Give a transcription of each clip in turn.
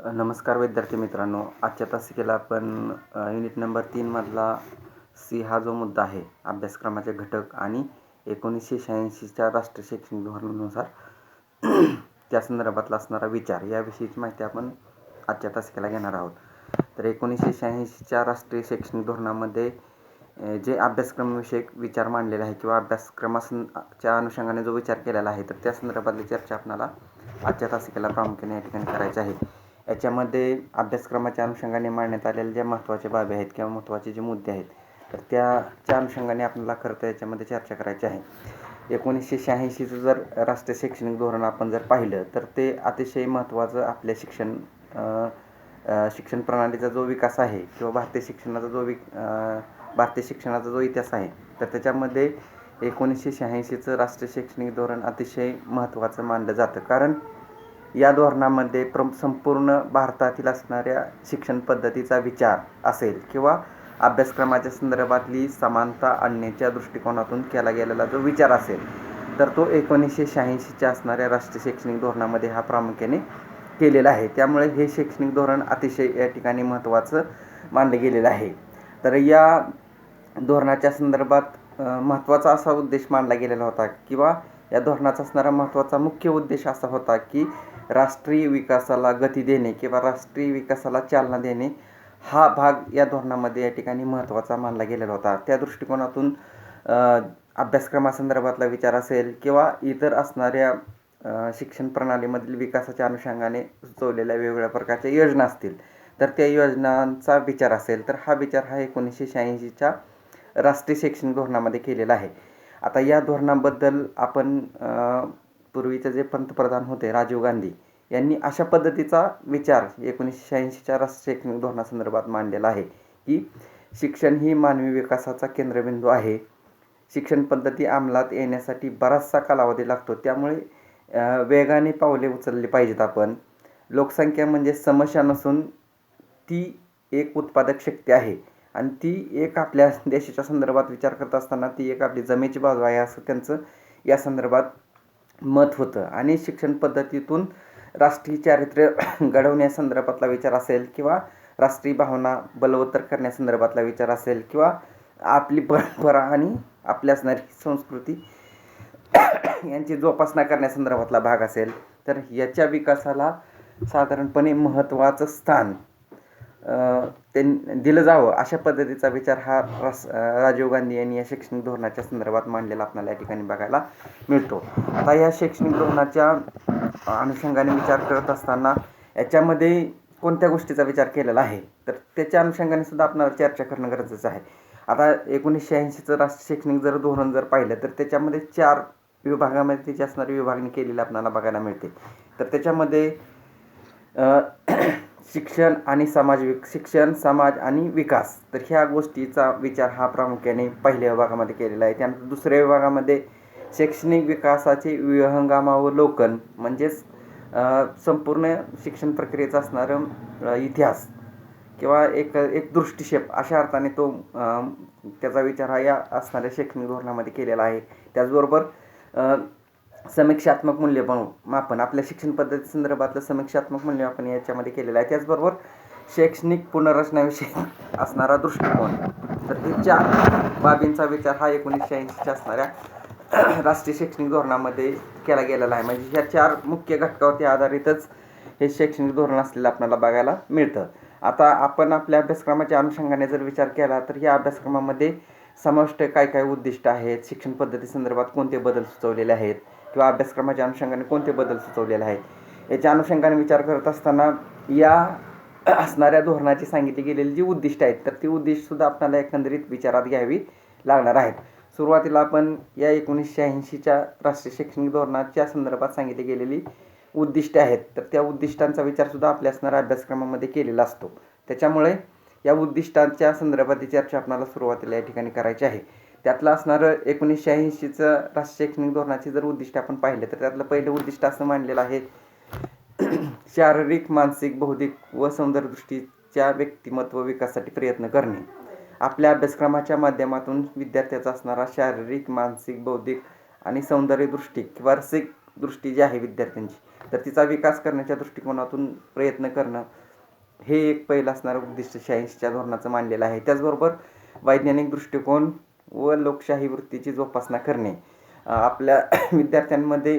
नमस्कार विद्यार्थी मित्रांनो, आजच्या तासिकेला आपण युनिट नंबर 3 मधला सी हा जो मुद्दा आहे अभ्यासक्रमाचे घटक आणि 1986च्या राष्ट्रीय शैक्षणिक धोरणानुसार त्या संदर्भातला असणारा विचार याविषयीची माहिती आपण आजच्या तासिकेला घेणार आहोत. तर 1986च्या राष्ट्रीय शैक्षणिक धोरणामध्ये जे अभ्यासक्रमविषयक विचार मांडलेले आहे किंवा अभ्यासक्रमाच्या अनुषंगाने जो विचार केलेला आहे तर त्या संदर्भातली चर्चा आपल्याला आजच्या तासिकेला प्रामुख्याने या ठिकाणी करायची आहे. याच्यामध्ये अभ्यासक्रमाच्या अनुषंगाने मांडण्यात आलेल्या ज्या महत्त्वाच्या बाबी आहेत किंवा महत्त्वाचे जे मुद्दे आहेत तर त्याच्या अनुषंगाने आपल्याला खरं तर याच्यामध्ये चर्चा करायची आहे. 1986चं जर राष्ट्रीय शैक्षणिक धोरण आपण जर पाहिलं तर ते अतिशय महत्त्वाचं आपल्या शिक्षण प्रणालीचा जो विकास आहे किंवा भारतीय शिक्षणाचा जो इतिहास आहे तर त्याच्यामध्ये 1986चं राष्ट्रीय शैक्षणिक धोरण अतिशय महत्त्वाचं मानलं जातं. कारण या धोरणामध्ये संपूर्ण भारतातील असणाऱ्या शिक्षण पद्धतीचा विचार असेल किंवा अभ्यासक्रमाच्या संदर्भातली समानता आणण्याच्या दृष्टिकोनातून केला गेलेला जो विचार असेल तर तो 1986च्या असणाऱ्या राष्ट्रीय शैक्षणिक धोरणामध्ये हा प्रामुख्याने केलेला आहे. त्यामुळे हे शैक्षणिक धोरण अतिशय या ठिकाणी महत्त्वाचं मानलं गेलेलं आहे. तर या धोरणाच्या संदर्भात महत्त्वाचा असा उद्देश मानला गेलेला होता किंवा या धोरणाचा असणारा महत्त्वाचा मुख्य उद्देश असा होता की राष्ट्रीय विकासाला गती देणे किंवा राष्ट्रीय विकासाला चालना देणे हा भाग या धोरणामध्ये या ठिकाणी महत्त्वाचा मानला गेलेला होता. त्या दृष्टिकोनातून अभ्यासक्रमासंदर्भातला विचार असेल किंवा इतर असणाऱ्या शिक्षण प्रणालीमधील विकासाच्या अनुषंगाने सुचवलेल्या वेगवेगळ्या प्रकारच्या योजना असतील तर त्या योजनांचा विचार असेल तर हा विचार हा 1986च्या राष्ट्रीय शैक्षणिक धोरणामध्ये केलेला आहे. आता या धोरणाबद्दल आपण पूर्वीचे जे पंतप्रधान होते राजीव गांधी यांनी अशा पद्धतीचा विचार 1986च्या राष्ट्रीय शैक्षणिक धोरणासंदर्भात मांडलेला आहे की शिक्षण ही मानवी विकासाचा केंद्रबिंदू आहे. शिक्षण पद्धती अंमलात येण्यासाठी बराचसा कालावधी लागतो, त्यामुळे वेगाने पावले उचलली पाहिजेत आपण. लोकसंख्या म्हणजे समस्या नसून ती एक उत्पादक शक्ती आहे आणि ती एक आपल्या देशाच्या संदर्भात विचार करत असताना ती एक आपली जमेची बाजू आहे असं त्यांचं या संदर्भात मत होतं. आणि शिक्षण पद्धतीतून राष्ट्रीय चारित्र्य घडवण्यासंदर्भातला विचार असेल किंवा राष्ट्रीय भावना बलवत्तर करण्यासंदर्भातला विचार असेल किंवा आपली परंपरा आणि आपली असणारी संस्कृती यांची जोपासना करण्यासंदर्भातला भाग असेल तर याच्या विकासाला साधारणपणे महत्त्वाचं स्थान दिलं जावं अशा पद्धतीचा विचार हा राजीव गांधी यांनी या शैक्षणिक धोरणाच्या संदर्भात मांडलेला आपल्याला या ठिकाणी बघायला मिळतो. आता या शैक्षणिक धोरणाच्या अनुषंगाने विचार करत असताना याच्यामध्ये कोणत्या गोष्टीचा विचार केलेला आहे तर त्याच्या अनुषंगाने सुद्धा आपल्याला चर्चा करणं गरजेचं आहे. आता 1986चं राष्ट्रीय शैक्षणिक जर धोरण जर पाहिलं तर त्याच्यामध्ये 4 विभागामध्ये त्याची असणारी विभागणी केलेली आपल्याला बघायला मिळते. तर त्याच्यामध्ये शिक्षण आणि शिक्षण, समाज आणि विकास तर ह्या गोष्टीचा विचार हा प्रामुख्याने पहिल्या विभागामध्ये केलेला आहे. त्यानंतर दुसऱ्या विभागामध्ये शैक्षणिक विकासाचे विहंगामावलोकन म्हणजेच संपूर्ण शिक्षण प्रक्रियेचा असणारं इतिहास किंवा एक दृष्टिक्षेप अशा अर्थाने तो त्याचा विचार हा या असणाऱ्या शैक्षणिक धोरणामध्ये केलेला आहे. त्याचबरोबर समीक्षात्मक मूल्यमापन आपल्या शिक्षण पद्धती संदर्भातलं समीक्षात्मक मूल्यमापन याच्यामध्ये केलेलं आहे. त्याचबरोबर शैक्षणिक पुनर्रचनाविषयी असणारा दृष्टिकोन तर हे 4 बाबींचा विचार हा 1986च्या असणाऱ्या राष्ट्रीय शैक्षणिक धोरणामध्ये केला गेलेला आहे. म्हणजे ह्या 4 मुख्य घटकावरती आधारितच हे शैक्षणिक धोरण असलेलं आपल्याला बघायला मिळतं. आता आपण आपल्या अभ्यासक्रमाच्या अनुषंगाने जर विचार केला तर या अभ्यासक्रमामध्ये समाविष्ट काय उद्दिष्ट आहेत, शिक्षण पद्धती संदर्भात कोणते बदल सुचवलेले आहेत किंवा अभ्यासक्रमाच्या अनुषंगाने कोणते बदल सुचवलेले आहेत याच्या अनुषंगाने विचार करत असताना या असणाऱ्या धोरणाची सांगितली गेलेली जी उद्दिष्ट आहेत तर ती उद्दिष्टसुद्धा आपल्याला एकंदरीत विचारात घ्यावी लागणार आहेत. सुरुवातीला आपण या 1986च्या राष्ट्रीय शैक्षणिक धोरणाच्या संदर्भात सांगितली गेलेली उद्दिष्टे आहेत तर त्या उद्दिष्टांचा विचारसुद्धा आपल्या असणाऱ्या अभ्यासक्रमामध्ये केलेला असतो. त्याच्यामुळे या उद्दिष्टांच्या संदर्भातली चर्चा आपल्याला सुरुवातीला या ठिकाणी करायची आहे. त्यातलं असणारं 1986चं राष्ट्रीय शैक्षणिक धोरणाचे जर उद्दिष्ट आपण पाहिलं तर त्यातलं पहिलं उद्दिष्ट असं मांडलेलं आहे शारीरिक, मानसिक, बौद्धिक व सौंदर्यदृष्टीच्या व्यक्तिमत्व विकासासाठी प्रयत्न करणे. आपल्या अभ्यासक्रमाच्या माध्यमातून विद्यार्थ्याचा असणारा शारीरिक, मानसिक, बौद्धिक आणि सौंदर्यदृष्टी किंवा रसिक दृष्टी जी आहे विद्यार्थ्यांची तर तिचा विकास करण्याच्या दृष्टिकोनातून प्रयत्न करणं हे एक पहिलं असणारं उद्दिष्ट 86च्या धोरणाचं मांडलेलं आहे. त्याचबरोबर वैज्ञानिक दृष्टिकोन व लोकशाही वृत्तीची जोपासना करणे. आपल्या विद्यार्थ्यांमध्ये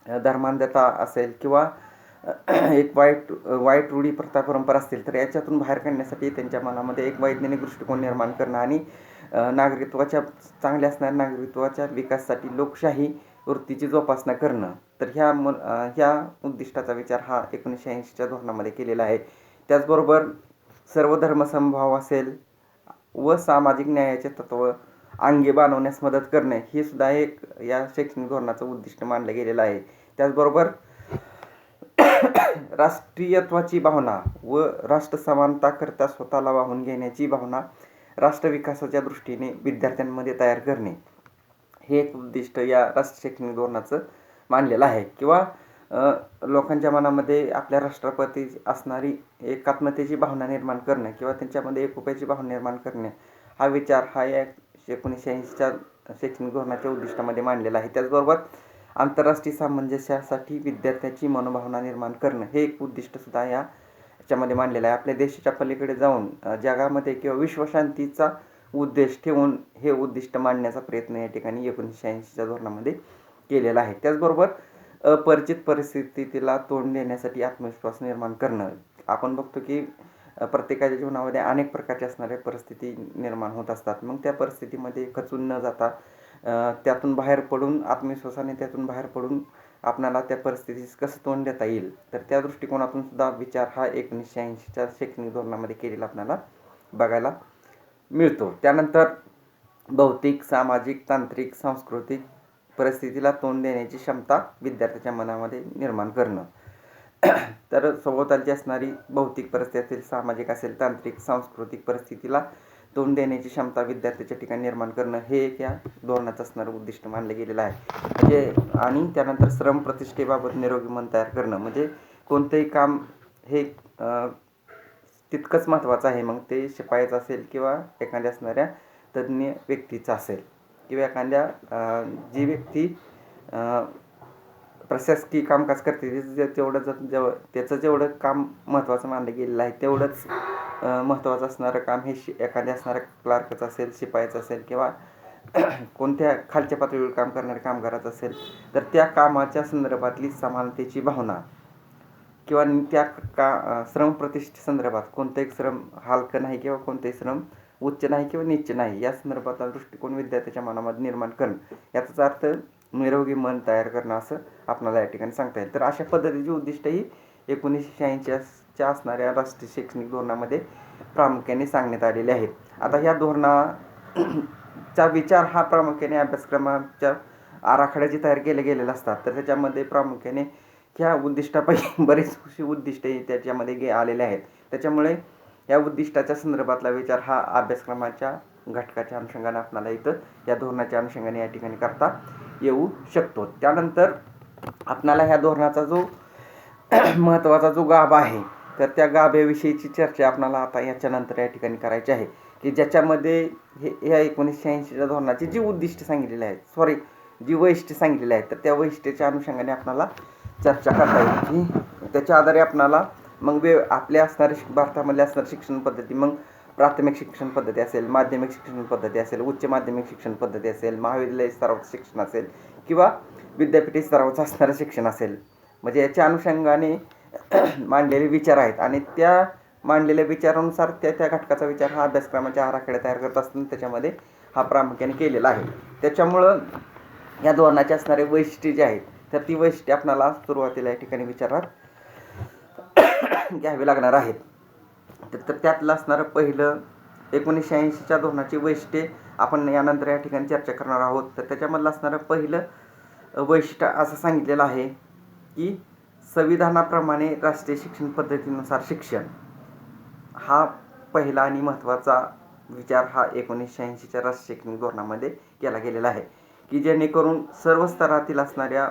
धर्मांधता असेल किंवा एक वाईट रूढी प्रथा परंपरा असतील तर याच्यातून बाहेर काढण्यासाठी त्यांच्या मनामध्ये एक वैज्ञानिक दृष्टिकोन निर्माण करणं आणि नागरिकत्वाच्या चांगल्या असणाऱ्या नागरिकत्वाच्या विकासासाठी लोकशाही वृत्तीची जोपासना करणं. तर ह्या उद्दिष्टाचा विचार हा 1980च्या धोरणामध्ये केलेला आहे. त्याचबरोबर सर्व धर्मसमभाव असेल व सामाजिक न्यायाचे तत्त्व अंगी बाणवण्यास मदत करणे हे सुद्धा एक या शैक्षणिक धोरणाचं उद्दिष्ट मानलं गेलेलं आहे. त्याचबरोबर राष्ट्रीयत्वाची भावना व राष्ट्र समानताकरता स्वतःला वाहून घेण्याची भावना राष्ट्र विकासाच्या दृष्टीने विद्यार्थ्यांमध्ये तयार करणे हे एक उद्दिष्ट या राष्ट्रीय शैक्षणिक धोरणाचं मानलेलं आहे. किंवा लोकांच्या मनामध्ये आपल्या राष्ट्राप्रती असणारी एकात्मतेची भावना निर्माण करणं किंवा त्यांच्यामध्ये एकोप्याची भावना निर्माण करणे हा विचार हा या 1980च्या शैक्षणिक धोरणाच्या उद्दिष्टामध्ये मांडलेला आहे. त्याचबरोबर आंतरराष्ट्रीय सामंजस्यासाठी विद्यार्थ्याची मनोभावना निर्माण करणं हे एक उद्दिष्टसुद्धा याच्यामध्ये मांडलेलं आहे. आपल्या देशाच्या पलीकडे जाऊन जगामध्ये किंवा विश्वशांतीचा उद्देश ठेवून हे उद्दिष्ट मांडण्याचा प्रयत्न या ठिकाणी 1980च्या धोरणामध्ये केलेला आहे. त्याचबरोबर अपरिचित परिस्थितीला तोंड देण्यासाठी आत्मविश्वास निर्माण करणं. आपण बघतो की प्रत्येकाच्या जीवनामध्ये अनेक प्रकारच्या असणाऱ्या परिस्थिती निर्माण होत असतात. मग त्या परिस्थितीमध्ये खचून न जाता त्यातून बाहेर पडून आत्मविश्वासाने त्यातून बाहेर पडून आपणाला त्या परिस्थितीस कसं तोंड देता येईल तर त्या दृष्टिकोनातून सुद्धा विचार हा 1980च्या शैक्षणिक धोरणामध्ये केलेला आपल्याला बघायला मिळतो. त्यानंतर भौतिक, सामाजिक, तांत्रिक, सांस्कृतिक परिस्थितीला तोंड देण्याची क्षमता विद्यार्थ्याच्या मनामध्ये निर्माण करणं. तर सभोवतालची असणारी भौतिक परिस्थिती असेल, सामाजिक असेल, तांत्रिक, सांस्कृतिक परिस्थितीला तोंड देण्याची क्षमता विद्यार्थ्याच्या ठिकाणी निर्माण करणं हे एक या धोरणाचं असणारं उद्दिष्ट मानलं गेलेलं आहे. म्हणजे आणि त्यानंतर श्रम प्रतिष्ठेबाबत निरोगी मन तयार करणं. म्हणजे कोणतंही काम हे तितकंच महत्त्वाचं आहे. मग ते शिपायाचं असेल किंवा एखाद्या असणाऱ्या तज्ज्ञ व्यक्तीचं असेल किंवा एखाद्या जी व्यक्ती प्रशासकीय कामकाज करते त्याचं जेवढं काम महत्त्वाचं मानलं गेलेलं आहे तेवढंच महत्त्वाचं असणारं काम हे एखाद्या असणाऱ्या क्लार्कचं असेल, शिपायाचं असेल किंवा कोणत्या खालच्या पातळीवर काम करणाऱ्या कामगाराचं असेल तर त्या कामाच्या संदर्भातली समानतेची भावना किंवा त्या श्रम प्रतिष्ठेसंदर्भात कोणतंही श्रम हलकं नाही किंवा कोणतेही श्रम उच्च नाही किंवा नीच नाही या संदर्भातला दृष्टिकोन विद्यार्थ्याच्या मनामध्ये निर्माण करणं याचाच अर्थ निरोगी मन तयार करणं असं आपल्याला या ठिकाणी सांगता येईल. तर अशा पद्धतीची उद्दिष्ट ही 1986च्या असणाऱ्या राष्ट्रीय शैक्षणिक धोरणामध्ये प्रामुख्याने सांगण्यात आलेले आहेत. आता ह्या धोरणाचा विचार हा प्रामुख्याने अभ्यासक्रमाच्या आराखड्याची तयार केले गेलेले असतात. तर त्याच्यामध्ये प्रामुख्याने ह्या उद्दिष्टापैकी बरेचशी उद्दिष्टे त्याच्यामध्ये आलेले आहेत. त्याच्यामुळे या उद्दिष्टाच्या संदर्भातला विचार हा अभ्यासक्रमाच्या घटकाच्या अनुषंगाने आपल्याला इथं या धोरणाच्या अनुषंगाने या ठिकाणी करता येऊ शकतो. त्यानंतर आपल्याला ह्या धोरणाचा जो महत्त्वाचा जो गाभा आहे तर त्या गाभ्याविषयीची चर्चा आपल्याला आता याच्यानंतर या ठिकाणी करायची आहे की ज्याच्यामध्ये ह्या 1980च्या धोरणाची जी उद्दिष्ट सांगितलेली आहेत जी वैशिष्ट्ये सांगितलेली आहेत तर त्या वैशिष्ट्याच्या अनुषंगाने आपल्याला चर्चा करता येईल की त्याच्या आधारे आपल्याला मग आपल्या असणाऱ्या भारतामध्ये असणारी शिक्षण पद्धती मग प्राथमिक शिक्षण पद्धती असेल, माध्यमिक शिक्षण पद्धती असेल, उच्च माध्यमिक शिक्षण पद्धती असेल, महाविद्यालय स्तरावरचं शिक्षण असेल किंवा विद्यापीठ स्तरावरचं असणारं शिक्षण असेल म्हणजे याच्या अनुषंगाने मांडलेले विचार आहेत आणि त्या मांडलेल्या विचारानुसार त्या घटकाचा विचार हा अभ्यासक्रमाच्या आराखड्या तयार करत असताना त्याच्यामध्ये हा प्रामुख्याने केलेला आहे. त्याच्यामुळं या धोरणाचे असणारे वैशिष्ट्ये जे आहेत तर ती वैशिष्ट्ये आपल्याला सुरुवातीला या ठिकाणी विचारात घ्यावी लागणार आहेत. तर त्यातलं असणारं पहिलं 1980च्या धोरणाची वैशिष्ट्ये आपण यानंतर या ठिकाणी चर्चा करणार आहोत. तर त्याच्यामधलं असणारं पहिलं वैशिष्ट्य असं सांगितलेलं आहे की संविधानाप्रमाणे राष्ट्रीय शिक्षण पद्धतीनुसार शिक्षण हा पहिला आणि महत्त्वाचा विचार हा 1980च्या राष्ट्रीय शैक्षणिक धोरणामध्ये केला गेलेला आहे की जेणेकरून सर्व स्तरातील असणाऱ्या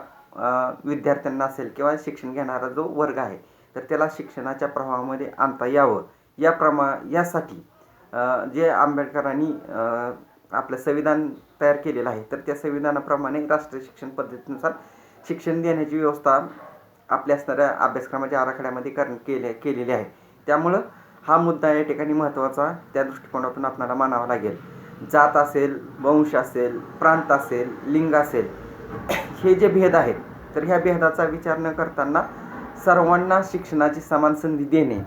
विद्यार्थ्यांना असेल किंवा शिक्षण घेणारा जो वर्ग आहे तर त्याला शिक्षणाच्या प्रवाहामध्ये आणता यावं यासाठी जे आंबेडकरांनी आपलं संविधान तयार केलेलं आहे तर त्या संविधानाप्रमाणे राष्ट्रीय शिक्षण पद्धतीनुसार शिक्षण देण्याची व्यवस्था आपल्या असणाऱ्या अभ्यासक्रमाच्या आराखड्यामध्ये केलेले आहे. त्यामुळं हा मुद्दा या ठिकाणी महत्त्वाचा त्या दृष्टिकोनातून आपल्याला मानावा लागेल. जात असेल, वंश असेल, प्रांत असेल, लिंग असेल, हे जे भेद आहेत, तर ह्या भेदाचा विचार न करताना सर्वांना शिक्षणाची समान संधी देणे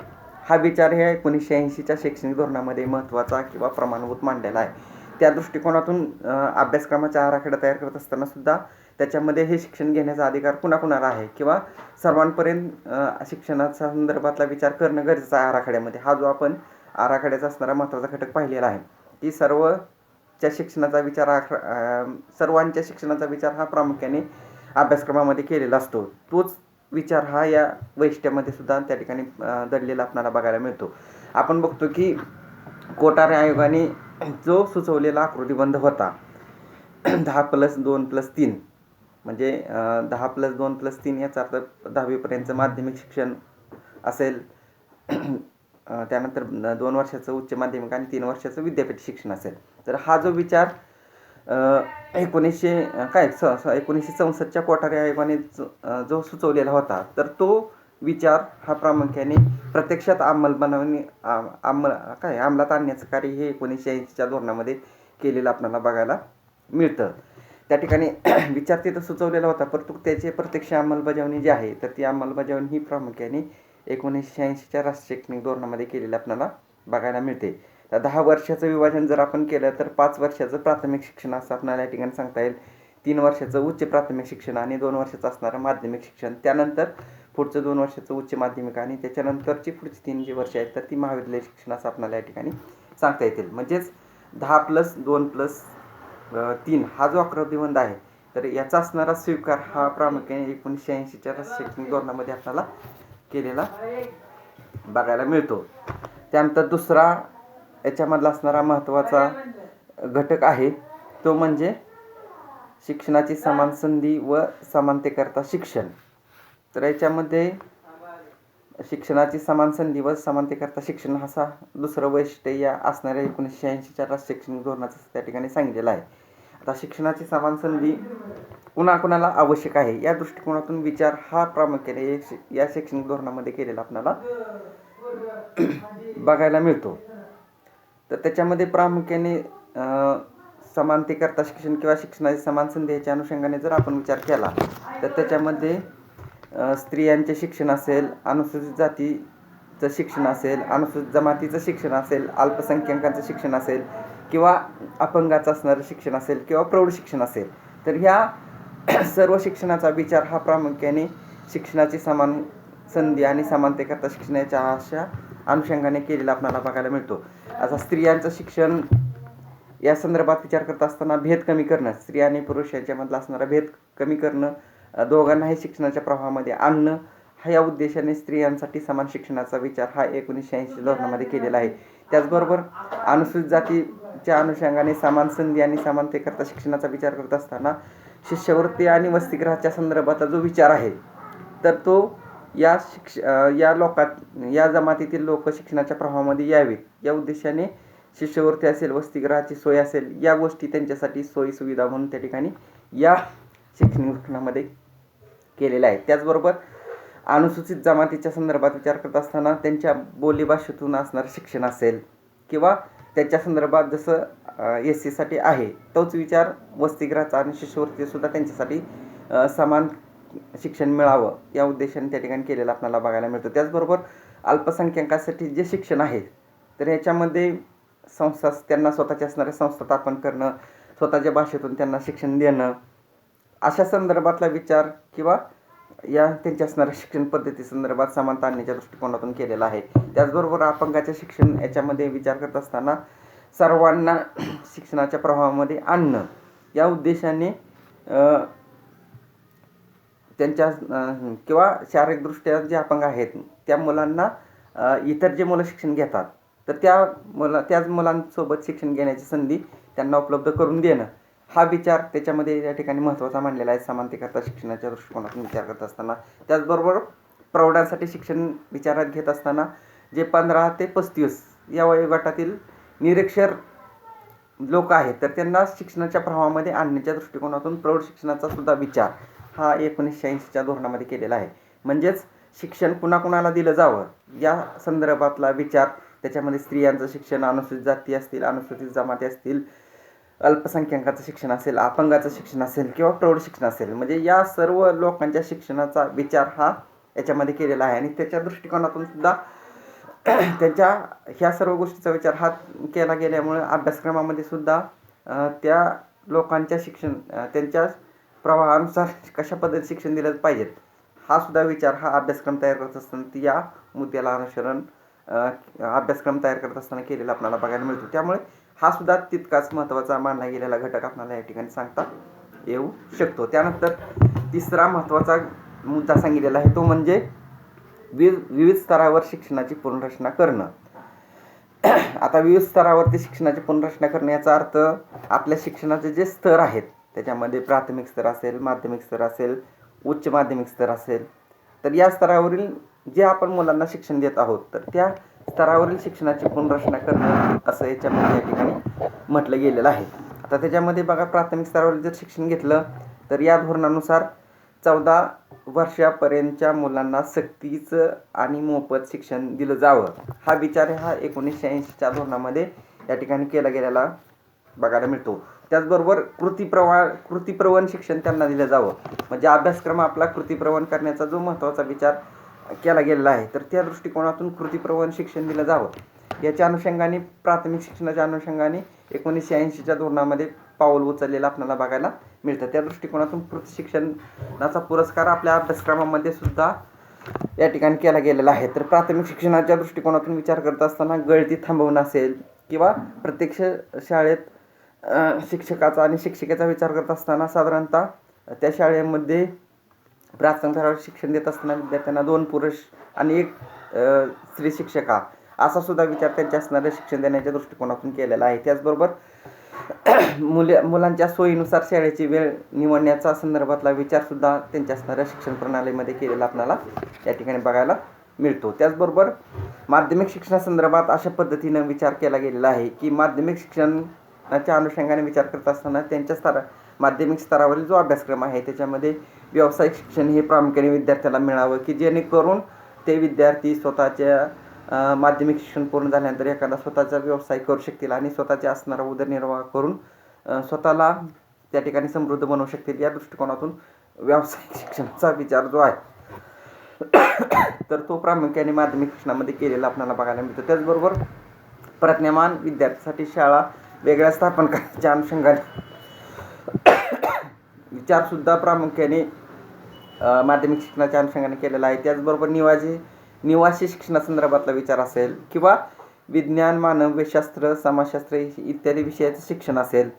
हा विचार ह्या 1980च्या शैक्षणिक धोरणामध्ये महत्त्वाचा किंवा प्रमाणभूत मांडलेला आहे. त्या दृष्टिकोनातून अभ्यासक्रमाचा आराखडा तयार करत असताना सुद्धा त्याच्यामध्ये हे शिक्षण घेण्याचा अधिकार कुणाकुणाला आहे किंवा सर्वांपर्यंत शिक्षणाच्या संदर्भातला विचार करणं गरजेचं आहे आराखड्यामध्ये. हा जो आपण आराखड्याचा असणारा महत्त्वाचा घटक पाहिलेला आहे, की सर्वांच्या शिक्षणाचा विचार हा प्रामुख्याने अभ्यासक्रमामध्ये केलेला असतो. तोच विचार हा या वैशिष्ट्यामध्ये सुद्धा त्या ठिकाणी दडलेला आपल्याला बघायला मिळतो. आपण बघतो की कोठारी आयोगाने जो सुचवलेला आकृतिबंध होता 10+2+3 म्हणजे 10+2+3 याचा अर्थ 10वीपर्यंतचं माध्यमिक शिक्षण असेल, त्यानंतर 2 वर्षाचं उच्च माध्यमिक आणि 3 वर्षाचं विद्यापीठ शिक्षण असेल. तर हा जो विचार 1964च्या कोठारी आयोगाने जो सुचवलेला होता, तर तो विचार हा प्रामुख्याने प्रत्यक्षात अंमलात आणण्याचं कार्य हे 1980च्या धोरणामध्ये केलेलं आपल्याला बघायला मिळतं. त्या ठिकाणी विचार तिथं सुचवलेला होता, परंतु त्याची प्रत्यक्ष अंमलबजावणी जी आहे, तर ती अंमलबजावणी ही प्रामुख्याने 1980च्या राष्ट्रीय शैक्षणिक धोरणामध्ये केलेलं आपल्याला बघायला मिळते. तर 10 वर्षाचं विभाजन जर आपण केलं तर 5 वर्षाचं प्राथमिक शिक्षण असं आपल्याला या ठिकाणी सांगता येईल, 3 वर्षाचं उच्च प्राथमिक शिक्षण आणि 2 वर्षाचं असणारं माध्यमिक शिक्षण, त्यानंतर पुढचं 2 वर्षाचं उच्च माध्यमिक आणि त्याच्यानंतरची पुढची 3 जी वर्ष आहेत तर ती महाविद्यालय शिक्षण असं आपल्याला या ठिकाणी सांगता येतील. म्हणजेच 10+2+3 हा जो आकृतिबंध आहे, तर याचा असणारा स्वीकार हा प्रामुख्याने 1980च्या राष्ट्रीय शैक्षणिक धोरणामध्ये आपल्याला केलेला बघायला मिळतो. त्यानंतर दुसरा याच्यामधला असणारा महत्त्वाचा घटक आहे तो म्हणजे शिक्षणाची समान संधी व समानतेकरता शिक्षण. तर याच्यामध्ये शिक्षणाची समान संधी व समानतेकरता शिक्षण हा दुसरं वैशिष्ट्य या असणाऱ्या 1980च्या राष्ट्रीय शैक्षणिक धोरणाचं त्या ठिकाणी सांगितलेलं आहे. आता शिक्षणाची समान संधी कुणाकुणाला आवश्यक आहे या दृष्टिकोनातून विचार हा प्रामुख्याने या शैक्षणिक धोरणामध्ये केलेला आपल्याला बघायला मिळतो. तर त्याच्यामध्ये प्रामुख्याने समानतेकरता शिक्षण किंवा शिक्षणाची समान संधी याच्या अनुषंगाने जर आपण विचार केला तर त्याच्यामध्ये स्त्रियांचे शिक्षण असेल, अनुसूचित जातीचं शिक्षण असेल, अनुसूचित जमातीचं शिक्षण असेल, अल्पसंख्याकांचं शिक्षण असेल किंवा अपंगाचं असणारं शिक्षण असेल किंवा प्रौढ शिक्षण असेल, तर ह्या सर्व शिक्षणाचा विचार हा प्रामुख्याने शिक्षणाची समान संधी आणि समानतेकरता शिक्षणाच्या अशा अनुषंगाने केलेला आपल्याला बघायला मिळतो. आता स्त्रियांचं शिक्षण या संदर्भात विचार करत असताना भेद कमी करणं, स्त्री आणि पुरुष यांच्यामधला असणारा भेद कमी करणं, दोघांनाही शिक्षणाच्या प्रवाहामध्ये आणणं हा या उद्देशाने स्त्रियांसाठी समान शिक्षणाचा विचार हा 1980 धोरणामध्ये केलेला आहे. त्याचबरोबर अनुसूचित जातीच्या अनुषंगाने समान संधी आणि समानतेकरता शिक्षणाचा विचार करत असताना शिष्यवृत्ती आणि वसतिगृहाच्या संदर्भातला जो विचार आहे तर तो या जमातीतील लोक शिक्षणाच्या प्रवाहामध्ये यावेत या उद्देशाने शिष्यवृत्ती असेल, वसतिगृहाची सोय असेल, या गोष्टी त्यांच्यासाठी सोयी सुविधा म्हणून त्या ठिकाणी या शैक्षणिक धोरणामध्ये केलेल्या आहेत. त्याचबरोबर अनुसूचित जमातीच्या संदर्भात विचार करत असताना त्यांच्या बोलीभाषेतून असणारं शिक्षण असेल किंवा त्याच्या संदर्भात जसं SC आहे तोच विचार वसतिगृहाचा आणि शिष्यवृत्तीसुद्धा त्यांच्यासाठी समान शिक्षण मिळावं या उद्देशाने त्या ठिकाणी केलेलं आपल्याला बघायला मिळतं. त्याचबरोबर अल्पसंख्याकांसाठी जे शिक्षण आहे तर ह्याच्यामध्ये त्यांना स्वतःच्या असणाऱ्या संस्था स्थापन करणं, स्वतःच्या भाषेतून त्यांना शिक्षण देणं अशा संदर्भातला विचार किंवा या त्यांच्या असणाऱ्या शिक्षण पद्धती संदर्भात समानता आणण्याच्या दृष्टिकोनातून केलेला आहे. त्याचबरोबर अपंगाचे शिक्षण याच्यामध्ये विचार करत असताना सर्वांना शिक्षणाच्या प्रवाहामध्ये आणणं या उद्देशाने त्यांच्या किंवा शारीरिकदृष्ट्या जे अपंग आहेत त्या मुलांना इतर जे मुलं शिक्षण घेतात तर त्याच मुलांसोबत शिक्षण घेण्याची संधी त्यांना उपलब्ध करून देणं हा विचार त्याच्यामध्ये या ठिकाणी महत्त्वाचा मानलेला आहे समानतेकरता शिक्षणाच्या दृष्टिकोनातून विचार करत असताना. त्याचबरोबर प्रौढांसाठी शिक्षण विचारात घेत असताना जे 15 ते 35 या वयोगटातील निरक्षर लोक आहेत तर त्यांना शिक्षणाच्या प्रवाहामध्ये आणण्याच्या दृष्टिकोनातून प्रौढ शिक्षणाचा सुद्धा विचार हा 1980च्या धोरणामध्ये केलेला आहे. म्हणजेच शिक्षण कुणाकुणाला दिलं जावं या संदर्भातला विचार, त्याच्यामध्ये स्त्रियांचं शिक्षण, अनुसूचित जाती असतील, अनुसूचित जमाती असतील, अल्पसंख्याकाचं शिक्षण असेल, अपंगाचं शिक्षण असेल किंवा प्रौढ शिक्षण असेल, म्हणजे या सर्व लोकांच्या शिक्षणाचा विचार हा याच्यामध्ये केलेला आहे. आणि त्याच्या दृष्टिकोनातून सुद्धा त्यांच्या ह्या सर्व गोष्टीचा विचार हा केला गेल्यामुळे अभ्यासक्रमामध्ये सुद्धा त्या लोकांच्या त्यांच्या प्रवाहानुसार कशा पद्धतीने शिक्षण दिलं पाहिजेत हा सुद्धा विचार हा अभ्यासक्रम तयार करत असताना या मुद्द्याला अनुसरण अभ्यासक्रम तयार करत असताना केलेला आपल्याला बघायला मिळतो. त्यामुळे हा सुद्धा तितकाच महत्त्वाचा मानला गेलेला घटक आपल्याला या ठिकाणी सांगता येऊ शकतो. त्यानंतर तिसरा महत्त्वाचा मुद्दा सांगितलेला आहे तो म्हणजे विविध स्तरावर शिक्षणाची पुनर्रचना करणं. आता विविध स्तरावरती शिक्षणाची पुनर्रचना करण्याचा अर्थ आपल्या शिक्षणाचे जे स्तर आहेत त्याच्यामध्ये प्राथमिक स्तर असेल, माध्यमिक स्तर असेल, उच्च माध्यमिक स्तर असेल, तर या स्तरावरील जे आपण मुलांना शिक्षण देत आहोत तर त्या स्तरावरील शिक्षणाची पुनर्रचना करणं असं याच्यामध्ये या ठिकाणी म्हटलं गेलेलं आहे. आता त्याच्यामध्ये बघा, प्राथमिक स्तरावर जर शिक्षण घेतलं तर या धोरणानुसार 14 वर्षापर्यंतच्या मुलांना सक्तीचं आणि मोफत शिक्षण दिलं जावं हा विचार हा 1980च्या धोरणामध्ये या ठिकाणी केला गेलेला बघायला मिळतो. त्याचबरोबर कृतीप्रवण शिक्षण त्यांना दिलं जावं, म्हणजे अभ्यासक्रम आपला कृतीप्रवण करण्याचा जो महत्त्वाचा विचार केला गेलेला आहे तर त्या दृष्टिकोनातून कृतीप्रवण शिक्षण दिलं जावं. याच्या अनुषंगाने प्राथमिक शिक्षणाच्या अनुषंगाने 1980च्या धोरणामध्ये पाऊल उचललेलं आपल्याला बघायला मिळतं. त्या दृष्टिकोनातून कृती शिक्षणाचा पुरस्कार आपल्या अभ्यासक्रमामध्ये सुद्धा या ठिकाणी केला गेलेला आहे. तर प्राथमिक शिक्षणाच्या दृष्टिकोनातून विचार करत असताना गळती थांबवणं असेल किंवा प्रत्यक्ष शाळेत शिक्षकाचा आणि शिक्षिकेचा विचार करत असताना साधारणतः त्या शाळेमध्ये प्राथमिक स्तरावर शिक्षण देत असताना विद्यार्थ्यांना 2 पुरुष आणि 1 स्त्री शिक्षिका असा सुद्धा विचार त्यांच्या असणाऱ्या शिक्षण देण्याच्या दृष्टिकोनातून केलेला आहे. त्याचबरोबर मुलांच्या सोयीनुसार शाळेची वेळ निवडण्याचा संदर्भातला विचारसुद्धा त्यांच्या असणाऱ्या शिक्षण प्रणालीमध्ये केलेला आपल्याला या ठिकाणी बघायला मिळतो. त्याचबरोबर माध्यमिक शिक्षणासंदर्भात अशा पद्धतीनं विचार केला गेलेला आहे की माध्यमिक शिक्षणाच्या अनुषंगाने विचार करत असताना त्यांच्या माध्यमिक स्तरावरील जो अभ्यासक्रम आहे त्याच्यामध्ये व्यावसायिक शिक्षण हे प्रामुख्याने विद्यार्थ्याला मिळावं की जेणेकरून ते विद्यार्थी स्वतःच्या माध्यमिक शिक्षण पूर्ण झाल्यानंतर एखादा स्वतःचा व्यवसाय करू शकतील आणि स्वतःचा असणारा उदरनिर्वाह करून स्वतःला त्या ठिकाणी समृद्ध बनवू शकतील. या दृष्टिकोनातून व्यावसायिक शिक्षणाचा विचार जो आहे तर तो प्रामुख्याने माध्यमिक शिक्षणामध्ये केलेला आपल्याला बघायला मिळतो. त्याचबरोबर प्रज्ञामान विद्यार्थ्यांसाठी शाळा वेगळ्या स्थापन करण्याच्या अनुषंगाने विचारसुद्धा प्रामुख्याने माध्यमिक शिक्षणाच्या अनुषंगाने केलेला आहे. त्याचबरोबर निवासी शिक्षणासंदर्भातला विचार असेल किंवा विज्ञान, मानवशास्त्र, समाजशास्त्र इत्यादी विषयाचं शिक्षण असेल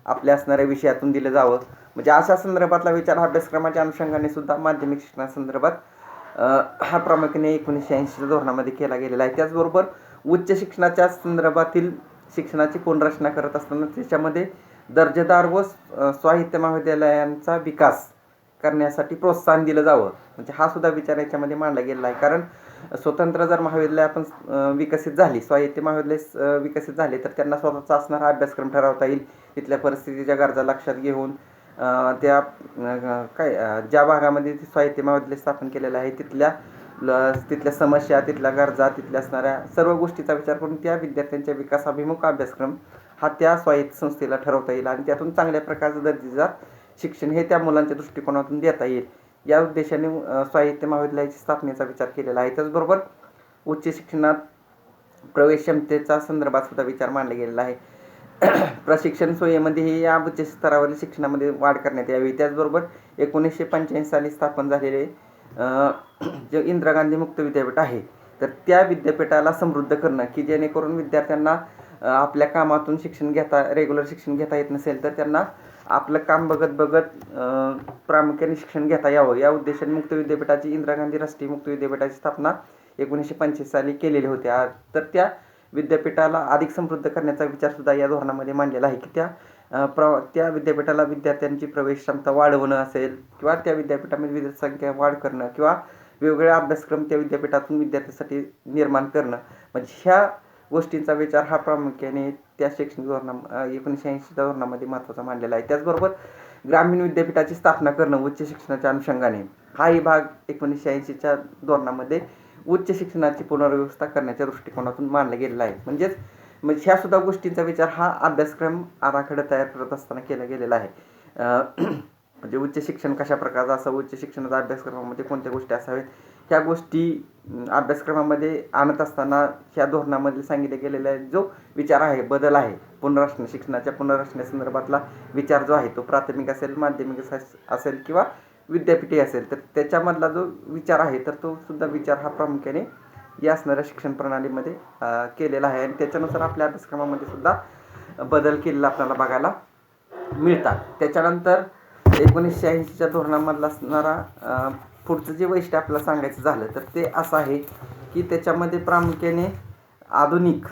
आपल्या असणाऱ्या विषयातून दिलं जावं, म्हणजे अशा संदर्भातला विचार अभ्यासक्रमाच्या अनुषंगाने सुद्धा माध्यमिक शिक्षणासंदर्भात हा प्रामुख्याने 1980च्या धोरणामध्ये केला गेलेला आहे. त्याचबरोबर उच्च शिक्षणाच्या संदर्भातील शिक्षणाची पुनर्रचना करत असताना त्याच्यामध्ये दर्जेदार व स्वायत्त महाविद्यालयांचा विकास करण्यासाठी प्रोत्साहन दिलं जावं, म्हणजे हा सुद्धा विचार याच्यामध्ये मांडला गेलेला आहे. कारण स्वतंत्र जर महाविद्यालय आपण विकसित झाली, स्वायत्त महाविद्यालय विकसित झाले तर त्यांना स्वतःचा असणारा अभ्यासक्रम ठरवता येईल. तिथल्या परिस्थितीच्या गरजा लक्षात घेऊन त्या ज्या भागामध्ये स्वायत्त महाविद्यालय स्थापन केलेलं आहे तिथल्या समस्या, तिथल्या गरजा, तिथल्या असणाऱ्या सर्व गोष्टीचा विचार करून त्या विद्यार्थ्यांच्या विकासाभिमुख अभ्यासक्रम हा त्या स्वायत्त संस्थेला ठरवता येईल आणि त्यातून चांगल्या प्रकारचं दर्जेदार शिक्षण हे त्या मुलांच्या दृष्टिकोनातून देता येईल. या उद्देशाने स्वायत्त महाविद्यालयाची स्थापनेचा विचार केलेला आहे. त्याचबरोबर उच्च शिक्षणात प्रवेश क्षमतेचा संदर्भात सुद्धा विचार मांडला गेलेला आहे. प्रशिक्षण सोयीमध्येही या उच्च स्तरावरील शिक्षणामध्ये वाढ करण्यात यावी. त्याचबरोबर 1985 साली स्थापन झालेले जे इंदिरा गांधी मुक्त विद्यापीठ आहे तर त्या विद्यापीठाला समृद्ध करणं की जेणेकरून विद्यार्थ्यांना आपल्या कामातून रेग्युलर शिक्षण घेता येत नसेल तर त्यांना आपलं काम बघत प्रामुख्याने शिक्षण घेता यावं या उद्देशाने मुक्त विद्यापीठाची इंदिरा गांधी राष्ट्रीय मुक्त विद्यापीठाची स्थापना 1985 साली केलेली होती. तर त्या विद्यापीठाला अधिक समृद्ध करण्याचा विचारसुद्धा या धोरणामध्ये मांडलेला आहे की त्या विद्यापीठाला विद्यार्थ्यांची प्रवेश क्षमता वाढवणं असेल किंवा त्या विद्यापीठामध्ये विद्यार्थ्यांची वाढ करणं किंवा वेगवेगळे अभ्यासक्रम त्या विद्यापीठातून विद्यार्थ्यांसाठी निर्माण करणं, म्हणजे ह्या गोष्टींचा विचार हा प्रामुख्याने त्या शैक्षणिक धोरणा 1980च्या धोरणामध्ये महत्त्वाचा मांडलेला आहे. त्याचबरोबर ग्रामीण विद्यापीठाची स्थापना करणं उच्च शिक्षणाच्या अनुषंगाने हाही भाग 1980च्या धोरणामध्ये उच्च शिक्षणाची पुनर्व्यवस्था करण्याच्या दृष्टिकोनातून मांडला गेलेला आहे. म्हणजे ह्या सुद्धा गोष्टींचा विचार हा अभ्यासक्रम आराखडा तयार करत असताना केला गेलेला आहे. म्हणजे उच्च शिक्षण कशा प्रकारचं असावं, उच्च शिक्षणाच्या अभ्यासक्रमामध्ये कोणत्या गोष्टी असाव्यात, ह्या गोष्टी अभ्यासक्रमामध्ये आणत असताना ह्या धोरणामध्ये सांगितले गेलेला जो विचार आहे, बदल आहे, पुनर्रचना शिक्षणाच्या पुनर्रचनेसंदर्भातला विचार जो आहे तो प्राथमिक असेल, माध्यमिक असेल किंवा विद्यापीठी असेल, तर त्याच्यामधला जो विचार आहे तर तो सुद्धा विचार हा प्रामुख्याने या असणाऱ्या शिक्षण प्रणालीमध्ये केलेला आहे आणि त्याच्यानुसार आपल्या अभ्यासक्रमामध्ये सुद्धा बदल केलेला आपल्याला बघायला मिळतात. त्याच्यानंतर 1980च्या धोरणामधला असणारा पुढचं जे वैशिष्ट्य आपल्याला सांगायचं झालं तर ते असं आहे की त्याच्यामध्ये प्रामुख्याने आधुनिक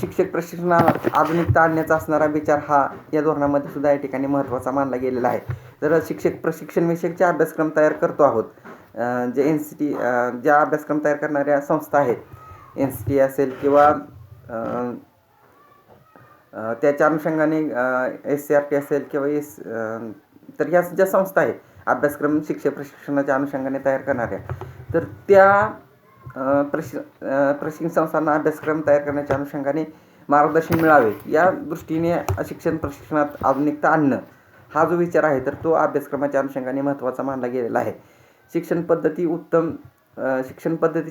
शिक्षक प्रशिक्षणात आधुनिकता आणण्याचा असणारा विचार हा या धोरणामध्ये सुद्धा या ठिकाणी महत्त्वाचा मानला गेलेला आहे. तर शिक्षक प्रशिक्षण विषयकचे अभ्यासक्रम तयार करतो आहोत, जे NCT ज्या अभ्यासक्रम तयार करणाऱ्या संस्था आहेत, NCT असेल किंवा त्याच्या अनुषंगाने SCRT असेल किंवा तर ह्या ज्या संस्था आहेत अभ्यासक्रम शिक्षक प्रशिक्षणाच्या अनुषंगाने तयार करणाऱ्या, तर त्या प्रशिक्षण संस्थांना अभ्यासक्रम तयार करण्याच्या अनुषंगाने मार्गदर्शन मिळावे या दृष्टीने शिक्षण प्रशिक्षणात आधुनिकता आणणं हा जो विचार आहे तर तो अभ्यासक्रमाच्या अनुषंगाने महत्त्वाचा मानला गेलेला आहे. शिक्षण पद्धतीची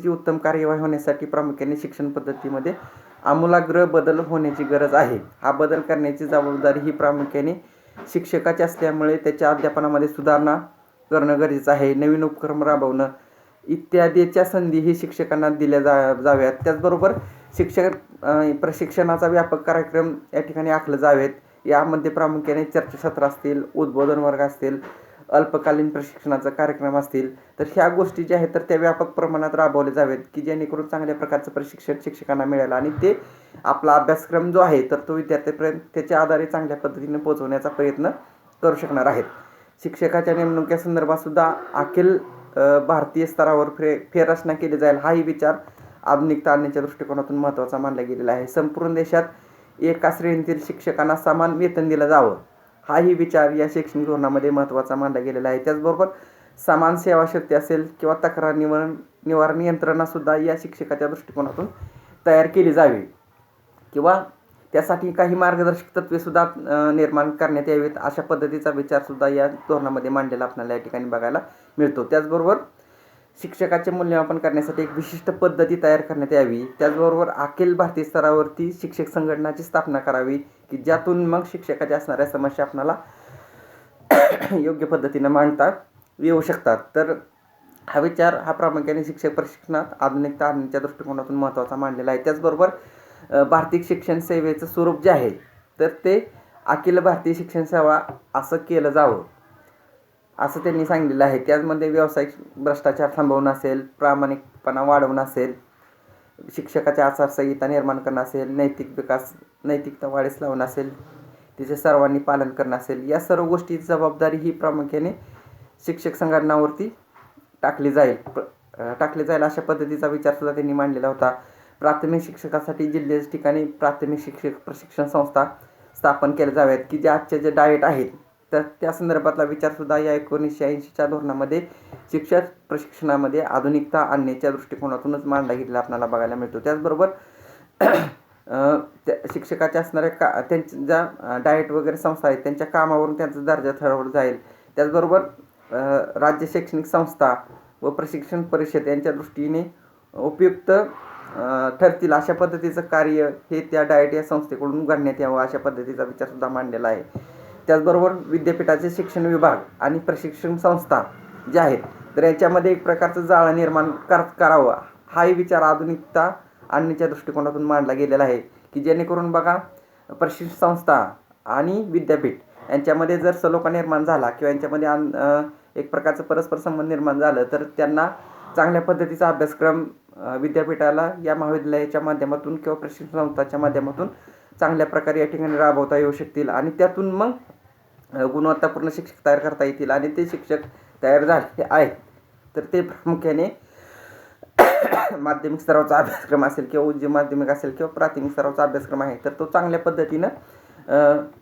उत्तम कार्यवाही होण्यासाठी प्रामुख्याने शिक्षण पद्धतीमध्ये आमूलाग्र बदल होण्याची गरज आहे. हा बदल करण्याची जबाबदारी ही प्रामुख्याने शिक्षकाची असल्यामुळे त्याच्या अध्यापनामध्ये सुधारणा करणं गरजेचं आहे. नवीन उपक्रम राबवणं इत्यादीच्या संधी ही शिक्षकांना दिल्या जाव्यात. त्याचबरोबर प्रशिक्षणाचा व्यापक कार्यक्रम या ठिकाणी आखले जावेत. यामध्ये प्रामुख्याने चर्चासत्र असतील, उद्बोधन वर्ग असतील, अल्पकालीन प्रशिक्षणाचा कार्यक्रम असतील, तर ह्या गोष्टी ज्या आहेत तर त्या व्यापक प्रमाणात राबवले जावेत की जेणेकरून चांगल्या प्रकारचं प्रशिक्षण शिक्षकांना मिळेल आणि ते आपला अभ्यासक्रम जो आहे तर तो विद्यार्थ्यांपर्यंत त्याच्या आधारे चांगल्या पद्धतीने पोहोचवण्याचा प्रयत्न करू शकणार आहेत. शिक्षकाच्या नेमणुकीसंदर्भात सुद्धा अखिल भारतीय स्तरावर फेररचना केली जाईल हाही विचार आधुनिकता आणण्याच्या दृष्टिकोनातून महत्त्वाचा मानला गेलेला आहे. संपूर्ण देशात एका श्रेणीतील शिक्षकांना समान वेतन दिलं जावं हाही विचार या शैक्षणिक धोरणामध्ये महत्त्वाचा मानला गेलेला आहे. त्याचबरोबर समान सेवा शर्ती असेल किंवा तक्रार निवारण यंत्रणासुद्धा या शिक्षकाच्या दृष्टिकोनातून तयार केली जावी किंवा त्यासाठी काही मार्गदर्शक तत्त्वेसुद्धा निर्माण करण्यात यावीत अशा पद्धतीचा विचारसुद्धा या धोरणामध्ये मांडलेला आपल्याला या ठिकाणी बघायला मिळतो. त्याचबरोबर शिक्षकाचे मूल्यमापन करण्यासाठी एक विशिष्ट पद्धती तयार करण्यात यावी. त्याचबरोबर अखिल भारतीय स्तरावरती शिक्षक संघटनाची स्थापना करावी की ज्यातून मग शिक्षकाच्या असणाऱ्या समस्या आपल्याला योग्य पद्धतीने मांडता येऊ शकतात. तर हा विचार हा प्रामुख्याने शिक्षक प्रशिक्षणात आधुनिकता आणण्याच्या दृष्टिकोनातून महत्त्वाचा मांडलेला आहे. त्याचबरोबर भारतीय शिक्षण सेवेचं स्वरूप जे आहे तर ते अखिल भारतीय शिक्षण सेवा असं केलं जावं असं त्यांनी सांगितलेलं आहे. त्यामध्ये व्यावसायिक भ्रष्टाचार थांबवणं असेल, प्रामाणिकपणा वाढवणं असेल, शिक्षकाच्या आचारसंहिता निर्माण करणं असेल, नैतिकता वाढीस लावणं असेल, तिचे सर्वांनी पालन करणं असेल, या सर्व गोष्टीची जबाबदारी ही प्रामुख्याने शिक्षक संघटनावरती टाकली जाईल अशा पद्धतीचा विचारसुद्धा त्यांनी मांडलेला होता. प्राथमिक शिक्षकासाठी जिल्ह्याच्या ठिकाणी प्राथमिक शिक्षक प्रशिक्षण संस्था स्थापन केल्या जाव्यात की जे आजचे जे डाएट आहेत तर त्या संदर्भातला विचारसुद्धा या 1980च्या धोरणामध्ये शिक्षक प्रशिक्षणामध्ये आधुनिकता आणण्याच्या दृष्टिकोनातूनच मांडला गेलेला आपल्याला बघायला मिळतो. त्याचबरोबर त्या शिक्षकाच्या असणाऱ्या त्यांच्या ज्या डाएट वगैरे संस्था आहेत त्यांच्या कामावरून त्यांचा दर्जा ठरवला जाईल. त्याचबरोबर राज्य शैक्षणिक संस्था व प्रशिक्षण परिषद यांच्या दृष्टीने उपयुक्त ठरतील अशा पद्धतीचं कार्य हे त्या डाएट या संस्थेकडून करण्यात यावं अशा पद्धतीचा विचारसुद्धा मांडलेला आहे. त्याचबरोबर विद्यापीठाचे शिक्षण विभाग आणि प्रशिक्षण संस्था ज्या आहेत तर याच्यामध्ये एक प्रकारचं जाळं निर्माण करावं हाही विचार आधुनिकता आणण्याच्या दृष्टिकोनातून मांडला गेलेला आहे की जेणेकरून बघा प्रशिक्षण संस्था आणि विद्यापीठ यांच्यामध्ये जर सलोखा निर्माण झाला किंवा यांच्यामध्ये एक प्रकारचं परस्पर संबंध निर्माण झालं तर त्यांना चांगल्या पद्धतीचा अभ्यासक्रम विद्यापीठाला या महाविद्यालयाच्या माध्यमातून किंवा प्रशिक्षण संस्थाच्या माध्यमातून चांगल्या प्रकारे या ठिकाणी राबवता येऊ शकतील आणि त्यातून मग गुणवत्तापूर्ण शिक्षक तयार करता येतील आणि ते शिक्षक तयार झाले आहेत तर ते प्रामुख्याने माध्यमिक स्तरावरचा अभ्यासक्रम असेल किंवा उच्च माध्यमिक असेल किंवा प्राथमिक स्तरावरचा अभ्यासक्रम आहे तर तो चांगल्या पद्धतीनं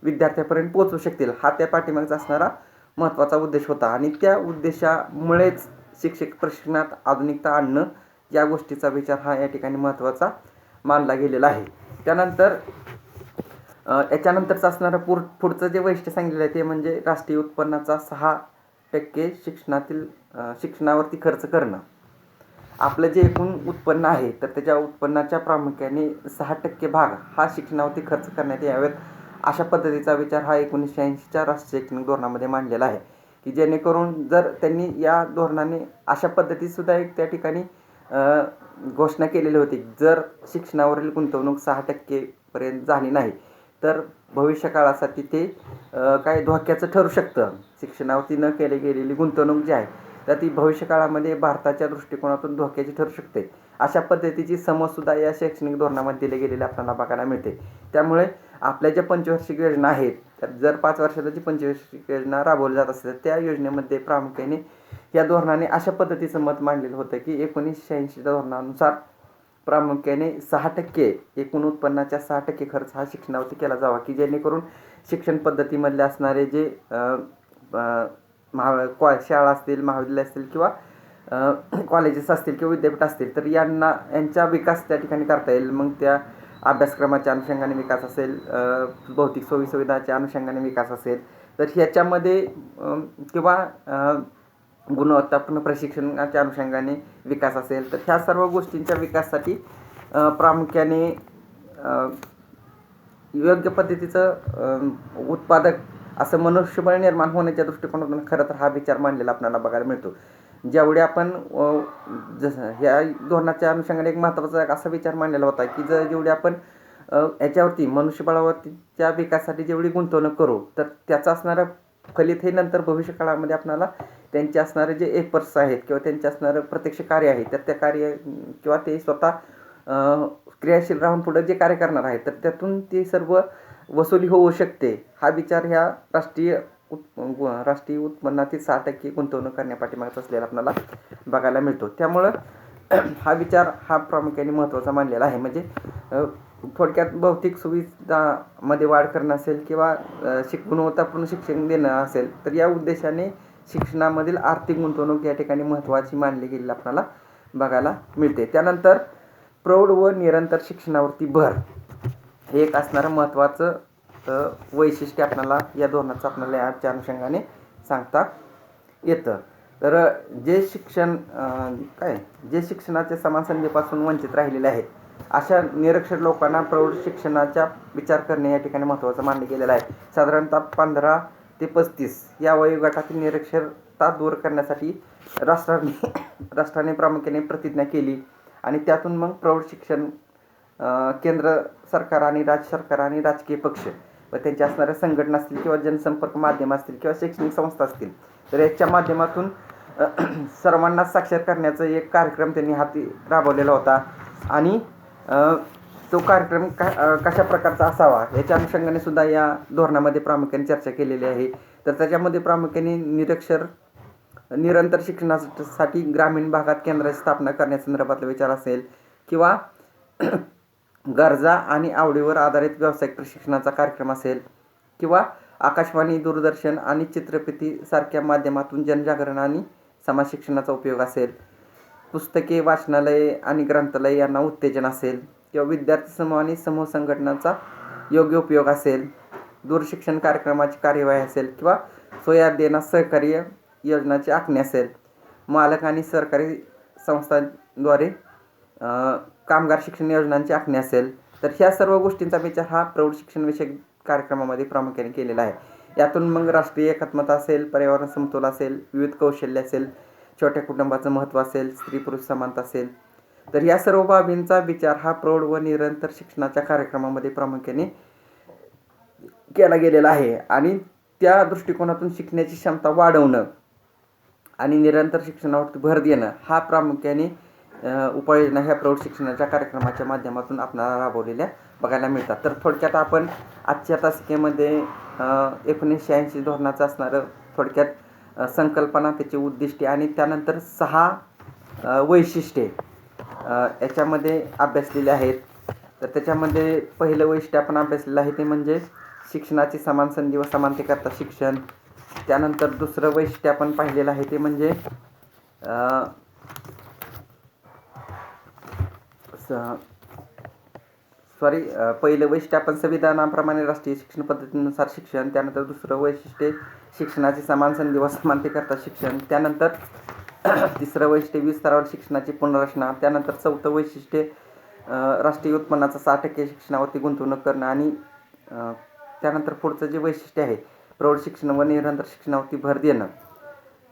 विद्यार्थ्यापर्यंत पोहोचू शकतील हा त्या पाठीमागचा असणारा महत्त्वाचा उद्देश होता आणि त्या उद्देशामुळेच शिक्षक प्रशिक्षणात आधुनिकता आणणं या गोष्टीचा विचार हा या ठिकाणी महत्त्वाचा मानला गेलेला आहे. त्यानंतर याच्यानंतरचं असणारं पुढचं जे वैशिष्ट्य सांगितलेलं आहे ते म्हणजे राष्ट्रीय उत्पन्नाचा 6% शिक्षणावरती खर्च करणं. आपलं जे एकूण उत्पन्न आहे तर त्याच्या उत्पन्नाच्या प्रामुख्याने 6% भाग हा शिक्षणावरती खर्च करण्यात यावेत अशा पद्धतीचा विचार हा 1980च्या राष्ट्रीय शैक्षणिक धोरणामध्ये मांडलेला आहे, की जेणेकरून जर त्यांनी या धोरणाने अशा पद्धतीसुद्धा एक त्या ठिकाणी घोषणा केलेली होती, जर शिक्षणावरील गुंतवणूक 6% पर्यंत झाली नाही तर भविष्य काळासाठी ते काही धोक्याचं ठरू शकतं. शिक्षणावरती न केली गेलेली गुंतवणूक जी आहे तर ती भविष्य काळामध्ये भारताच्या दृष्टिकोनातून धोक्याची ठरू शकते. अशा पद्धतीची समजसुद्धा या शैक्षणिक धोरणामध्ये दिले गेलेले आपल्याला बघायला मिळते. त्यामुळे आपल्या ज्या पंचवार्षिक योजना आहेत तर जर 5 वर्षाची पंचवार्षिक योजना राबवली जात असेल तर त्या योजनेमध्ये प्रामुख्याने या धोरणाने अशा पद्धतीचं मत मांडलेलं होतं की 1980 धोरणानुसार प्रामुख्याने 6% एकूण उत्पन्नाच्या 6% खर्च हा शिक्षणावरती केला जावा, की जेणेकरून शिक्षण पद्धतीमधले असणारे जे शाळा असतील, महाविद्यालय असतील किंवा कॉलेजेस असतील किंवा विद्यापीठ असतील तर यांचा विकास त्या ठिकाणी करता येईल. मग त्या अभ्यासक्रमाच्या अनुषंगाने विकास असेल, भौतिक सोयीसुविधाच्या अनुषंगाने विकास असेल तर ह्याच्यामध्ये किंवा गुणवत्तापूर्ण प्रशिक्षणाच्या अनुषंगाने विकास असेल तर ह्या सर्व गोष्टींच्या विकासासाठी प्रामुख्याने योग्य पद्धतीचं उत्पादक असं मनुष्यबळ निर्माण होण्याच्या दृष्टिकोनातून खरं तर हा विचार मांडलेला आपल्याला बघायला मिळतो. ज्यावेळी आपण जसं ह्या धोरणाच्या अनुषंगाने एक महत्त्वाचा असा विचार मांडलेला होता की जेवढी आपण याच्यावरती मनुष्यबळावरतीच्या विकासासाठी जेवढी गुंतवणूक करू तर त्याचं असणारं फलित हे नंतर भविष्य काळामध्ये आपल्याला त्यांचे असणारे जे एफर्ट्स आहेत किंवा त्यांचे असणारं प्रत्यक्ष कार्य आहे तर त्या कार्य किंवा ते स्वतः क्रियाशील राहून पुढे जे कार्य करणार आहे तर त्यातून ते सर्व वसुली होऊ शकते. हा विचार ह्या राष्ट्रीय उत्पन्नातील 6% गुंतवणूक करण्यापाठीमागचा असलेला आपल्याला बघायला मिळतो. त्यामुळं हा विचार हा प्रामुख्याने महत्त्वाचा मानलेला आहे. म्हणजे थोडक्यात भौतिक सुविधामध्ये वाढ करणं असेल किंवा गुणवत्तापूर्ण शिक्षण देणं असेल तर या उद्देशाने शिक्षणामधील आर्थिक गुंतवणूक या ठिकाणी महत्त्वाची मानली गेलेली आपल्याला बघायला मिळते. त्यानंतर प्रौढ व निरंतर शिक्षणावरती भर हे एक असणारं महत्त्वाचं वैशिष्ट्य आपल्याला या धोरणाचं आपल्याला याच्या अनुषंगाने सांगता येतं. तर जे शिक्षणाच्या समान संधीपासून वंचित राहिलेले आहेत अशा निरक्षर लोकांना प्रौढ शिक्षणाचा विचार करणे या ठिकाणी महत्त्वाचं मानलं गेलेलं आहे. साधारणतः 15 ते 35 या वयोगटातील निरक्षरता दूर करण्यासाठी राष्ट्राने प्रामुख्याने प्रतिज्ञा केली आणि त्यातून मग प्रौढ शिक्षण केंद्र सरकार आणि राज्य सरकार आणि राजकीय पक्ष व त्यांच्या असणाऱ्या संघटना असतील किंवा जनसंपर्क माध्यम असतील किंवा शैक्षणिक संस्था असतील तर याच्या माध्यमातून सर्वांना साक्षर करण्याचा एक कार्यक्रम त्यांनी हाती राबवलेला होता आणि तो कार्यक्रम कशा प्रकारचा असावा याच्या अनुषंगाने सुद्धा या धोरणामध्ये प्रामुख्याने चर्चा केलेली आहे. तर त्याच्यामध्ये प्रामुख्याने निरंतर शिक्षणासाठी ग्रामीण भागात केंद्राची स्थापना करण्यासंदर्भातला विचार असेल किंवा गरजा आणि आवडीवर आधारित व्यावसायिक प्रशिक्षणाचा कार्यक्रम असेल किंवा आकाशवाणी, दूरदर्शन आणि चित्रफिती सारख्या माध्यमातून जनजागरण आणि समाज शिक्षणाचा उपयोग असेल, पुस्तके, वाचनालये आणि ग्रंथालय यांना उत्तेजन असेल किंवा विद्यार्थी समूह आणि समूह संघटनांचा योग्य उपयोग असेल, दूरशिक्षण कार्यक्रमाची कार्यवाही असेल किंवा सोयादेना सहकार्य योजनाची आखणी असेल, मालक आणि सरकारी संस्थांद्वारे कामगार शिक्षण योजनांची आखणी असेल तर ह्या सर्व गोष्टींचा विचार हा प्रौढ शिक्षणविषयक कार्यक्रमामध्ये प्रामुख्याने केलेला आहे. यातून मग राष्ट्रीय एकात्मता असेल, पर्यावरण समतोल असेल, विविध कौशल्य असेल, छोट्या कुटुंबाचं महत्त्व असेल, स्त्री पुरुष समानता असेल तर या सर्व बाबींचा विचार हा प्रौढ व निरंतर शिक्षणाच्या कार्यक्रमामध्ये प्रामुख्याने केला गेलेला आहे आणि त्या दृष्टिकोनातून शिकण्याची क्षमता वाढवणं आणि निरंतर शिक्षणावरती भर देणं हा प्रामुख्याने उपाययोजना ह्या प्रौढ शिक्षणाच्या कार्यक्रमाच्या माध्यमातून आपल्याला राबवलेल्या बघायला मिळतात. तर थोडक्यात आपण आजच्या तासिकेमध्ये 1980 धोरणाचं असणारं थोडक्यात संकल्पना, त्याची उद्दिष्टे आणि त्यानंतर 6 वैशिष्ट्ये याच्यामध्ये अभ्यासलेले आहेत. तर त्याच्यामध्ये पहिलं वैशिष्ट्य आपण अभ्यासलेलं आहे ते म्हणजे शिक्षणाची समान संधी व समानतेकरता शिक्षण. त्यानंतर दुसरं वैशिष्ट्य आपण पाहिलेलं आहे ते म्हणजे पहिलं वैशिष्ट्य आपण संविधानाप्रमाणे राष्ट्रीय शिक्षण पद्धतीनुसार शिक्षण, त्यानंतर दुसरं वैशिष्ट्य शिक्षणाची समान संधी व समानतेकरता शिक्षण, त्यानंतर तिसरं वैशिष्ट्य विस्तारावर शिक्षणाची पुनर्रचना, त्यानंतर चौथं वैशिष्ट्य राष्ट्रीय उत्पन्नाचा 6% शिक्षणावरती गुंतवणूक करणं आणि त्यानंतर पुढचं जे वैशिष्ट्य आहे प्रौढ शिक्षण व निरंतर शिक्षणावरती भर देणं.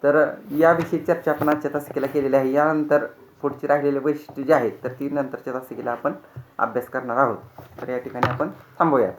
तर याविषयी चर्चा आपण आजच्या तासिकेला केलेली आहे. यानंतर पुढची राहिलेले वैशिष्ट्ये जे आहेत तर ती नंतरच्या तासिकेला आपण अभ्यास करणार आहोत. तर या ठिकाणी आपण थांबूयात.